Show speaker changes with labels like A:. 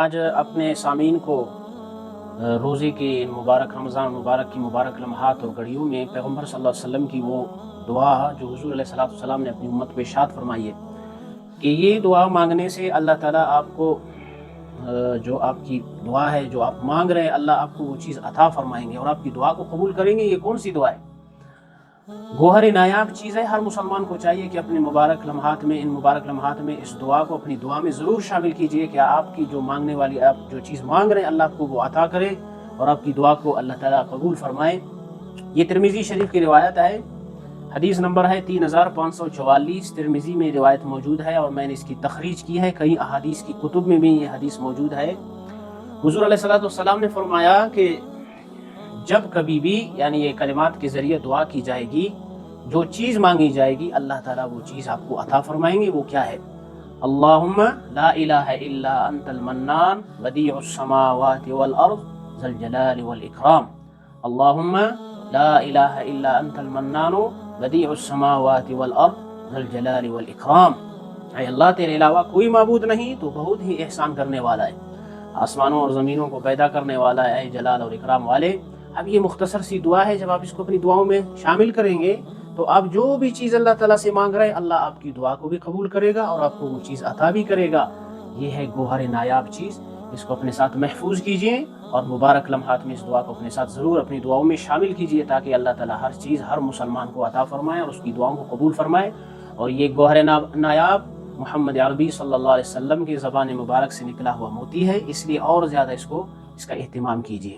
A: آج اپنے سامعین کو روزے کے مبارک رمضان مبارک کی مبارک لمحات اور گھڑیوں میں پیغمبر صلی اللہ علیہ وسلم کی وہ دعا جو حضور علیہ السلام نے اپنی امت کو ارشاد فرمائی ہے کہ یہ دعا مانگنے سے اللہ تعالیٰ آپ کو جو آپ کی دعا ہے جو آپ مانگ رہے ہیں اللہ آپ کو وہ چیز عطا فرمائیں گے اور آپ کی دعا کو قبول کریں گے۔ یہ کون سی دعا ہے؟ گوہر نایاب چیز ہے۔ ہر مسلمان کو چاہیے کہ اپنے مبارک لمحات میں اس دعا کو اپنی دعا میں ضرور شامل کیجئے کہ آپ کی جو مانگنے والی آپ جو چیز مانگ رہے ہیں اللہ آپ کو وہ عطا کرے اور آپ کی دعا کو اللہ تعالیٰ قبول فرمائے۔ یہ ترمذی شریف کی روایت ہے، حدیث نمبر ہے 3544، ترمذی میں روایت موجود ہے اور میں نے اس کی تخریج کی ہے، کئی احادیث کی کتب میں بھی یہ حدیث موجود ہے۔ حضور علیہ السلام نے فرمایا کہ جب کبھی بھی یعنی یہ کلمات کے ذریعے دعا کی جائے گی، جو چیز مانگی جائے گی اللہ تعالیٰ وہ چیز آپ کو عطا فرمائیں گے۔ وہ کیا ہے؟ اللہم لا الہ الا انت المنان بدیع السماوات والارض ذا الجلال والاکرام۔ اللہم لا الہ الا انت المنان بدیع السماوات والارض ذا الجلال والاکرام۔ اے اللہ تیرے علاوہ کوئی معبود نہیں، تو بہت ہی احسان کرنے والا ہے، آسمانوں اور زمینوں کو پیدا کرنے والا ہے، اے جلال اور اکرام والے۔ اب یہ مختصر سی دعا ہے، جب آپ اس کو اپنی دعاؤں میں شامل کریں گے تو آپ جو بھی چیز اللہ تعالیٰ سے مانگ رہے ہیں اللہ آپ کی دعا کو بھی قبول کرے گا اور آپ کو وہ چیز عطا بھی کرے گا۔ یہ ہے گوہر نایاب چیز، اس کو اپنے ساتھ محفوظ کیجئے اور مبارک لمحات میں اس دعا کو اپنے ساتھ ضرور اپنی دعاؤں میں شامل کیجئے تاکہ اللہ تعالیٰ ہر چیز ہر مسلمان کو عطا فرمائے اور اس کی دعاؤں کو قبول فرمائے۔ اور یہ گوہر نایاب محمد عربی صلی اللہ علیہ وسلم کی زبان مبارک سے نکلا ہوا موتی ہے، اس لیے اور زیادہ اس کا اہتمام کیجئے۔